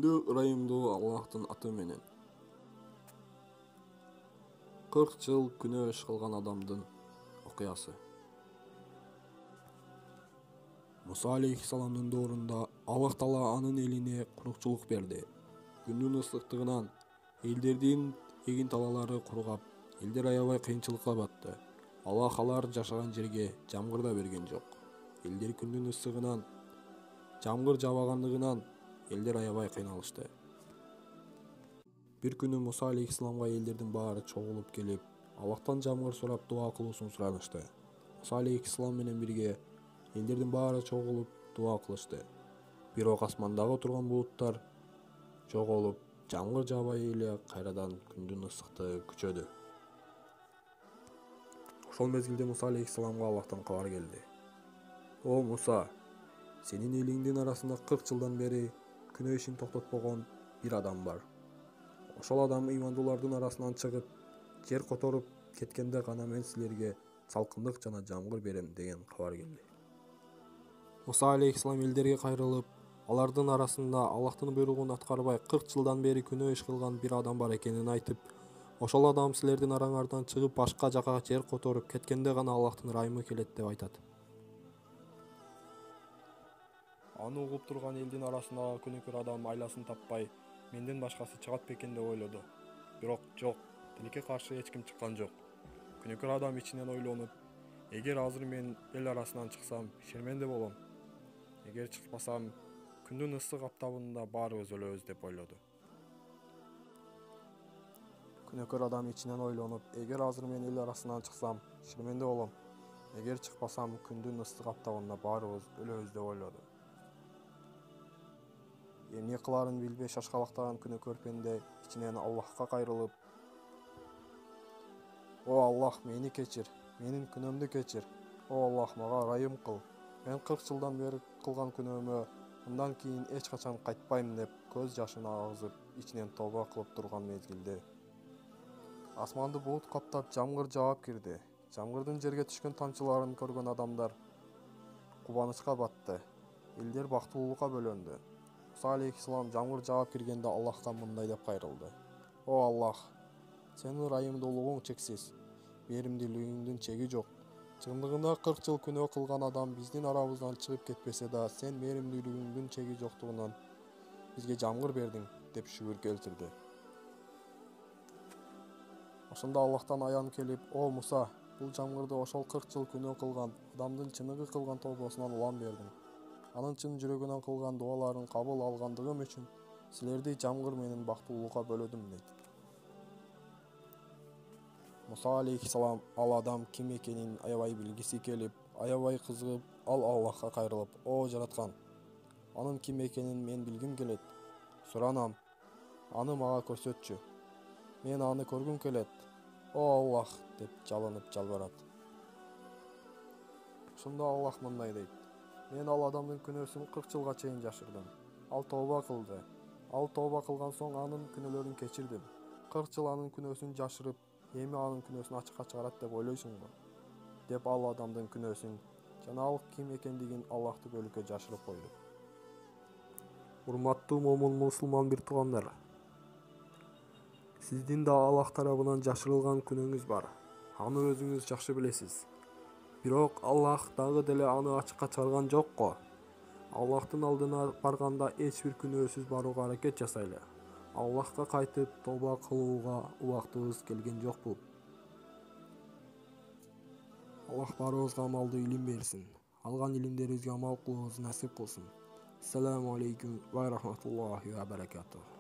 Күндүү ырайымдуу Аллахтын аты менен. 40 жыл күнөө иш кылган адамдын окуясы. Муса алейхиссаламдын доорунда Аллах Таала анын элине курукчулук берди. Күндүн ысыктыгынан элдердин эгин талалары кургап, элдер аябай кыйынчылыкка батты. Аллах алар жашаган жерге жамгыр да берген жок. Элдер күндүн ысыгынан, жамгыр жаабагандыгынан элдер аябай кыйналышты. Бир күнү Муса алейхиссаламга элдердин баары чогулуп келип, Аллахтан жамгыр сурап дуа кылуусун суранышты. Муса алейхиссалам менен бирге элдердин баары чогулуп дуа кылышты. Бирок асмандагы турган булуттар жоголуп, жамгыр жаабай эле кайрадан күндүн ысыктыгы күчөдү. Ошол мезгилде Муса алейхиссаламга Аллахтан кабар келди. О Муса, сенин элиңдин арасында 40 жылдан бери күнөө ишин токтотпогон бир адам бар. Ошол адам ыймандуулардын арасынан чыгып, жер которуп кеткенде гана мен силерге салкындык жана жамгыр берем деген кабар келди. Муса алейхиссалам элдерге кайрылып, алардын арасында Аллахтын буйругун аткарбай 40 жылдан бери күнөө иш кылган бир адам бар экенин айтып, ошол адам силердин араңардан чыгып башка жака жер которуп кеткенде гана Аллахтын ырайымы келет деп айтат. Аны угуп турган элдин арасындагы күнөөкөр адам айласын таппай, менден башкасы чыгат бекен деп ойлоду. Бирок жок, тилекке каршы эч ким чыккан жок. Күнөөкөр адам ичинен ойлонуп, эгер азыр мен эл арасынан чыксам, шерменде болом. Эгер чыкпасам, күндүн ысык аптабында баарыбыз өлөбүз деп ойлоду. Күнөөкөр адам ичинен ойлонуп, эгер азыр мен эл арасынан чыксам, шерменде болом. Эгер чыкпасам, күндүн ысык аптабында баарыбыз өлөбүз деп ойлоду. Эмне кыларын билбей шашкалактаган күнөөкөр пенде ичинен Аллахка кайрылып: О Аллах, мени кечир, менин күнөөмдү кечир. О Аллах, мага ырайым кыл. Мен 40 жылдан бери кылган күнөөмө мындан кийин эч качан кайтпайм деп көз жашын агызып, ичинен тооба кылып турган мезгилде асманды булут каптап, жамгыр жаап кирди. Жамгырдын жерге түшкөн тамчыларын көргөн адамдар кубанычка батты. Элдер бактылуулукка бөлөндү. Муса алейхиссалам жамгыр жаап киргенде Аллахка мындай деп кайрылды: О Аллах, сенин ырайымдуулугуң чексиз, мээримдүүлүгүңдүн чеги жок. Чындыгында 40 жыл күнөө кылган адам биздин арабыздан чыгып кетпесе да, сен мээримдүүлүгүңдүн чеги жоктугунан бизге жамгыр бердиң деп шүгүр келтирди. Ошондо Аллахтан аян келип: О Муса, бул жамгырды ошол 40 жыл күнөө кылган адамдын чыныгы кылган тобосунан улам бердиң. Анын чын жүрөгүнөн кылган дуаларын кабыл алгандыгым үчүн силерди жамгыр менен бактылуулукка бөлөдүм дейт. Муса алейхиссалам ал адам ким экенин аябай билгиси келип, аябай кызыгып, ал Аллахка кайрылып: О жараткан, анын ким экенин мен билгим келет. Суранам, аны мага көрсөтчү. Мен аны көргүм келет. О Аллах, деп жалынып жалбарат. Ошондо Аллах мындай дейт: Мен ал адамдын күнөөсүн 40 жылга чейин жашырдым. Ал тооба кылды. Ал тооба кылган соң анын күнөөлөрүн кечирдим. 40 жыл анын күнөөсүн жашырып, эми анын күнөөсүн ачыкка чыгарат деп ойлойсуңбу? Деп ал адамдын күнөөсүн жана ал ким экендигин Аллахтык өлүккө жашырып койду. Урматтуу момун мусулман бир туугандар, сиздин да Аллах тарабынан жашырылган күнөөңүз бар. Аны өзүңүз жакшы билесиз. Бирок Аллах дагы деле аны ачыкка чыгарган жокко. Аллахтын алдына барганда эч бир күнөөсүз барууга аракет жасайлы. Аллахка кайтып тооба кылууга убактыбыз келген жокпу. Аллах баарыбызга амалдуу илим берсин. Алган илимдерибизге амал кылуубузду насип кылсын. Ассаламу алейкум ва рахматуллахи ва баракатух.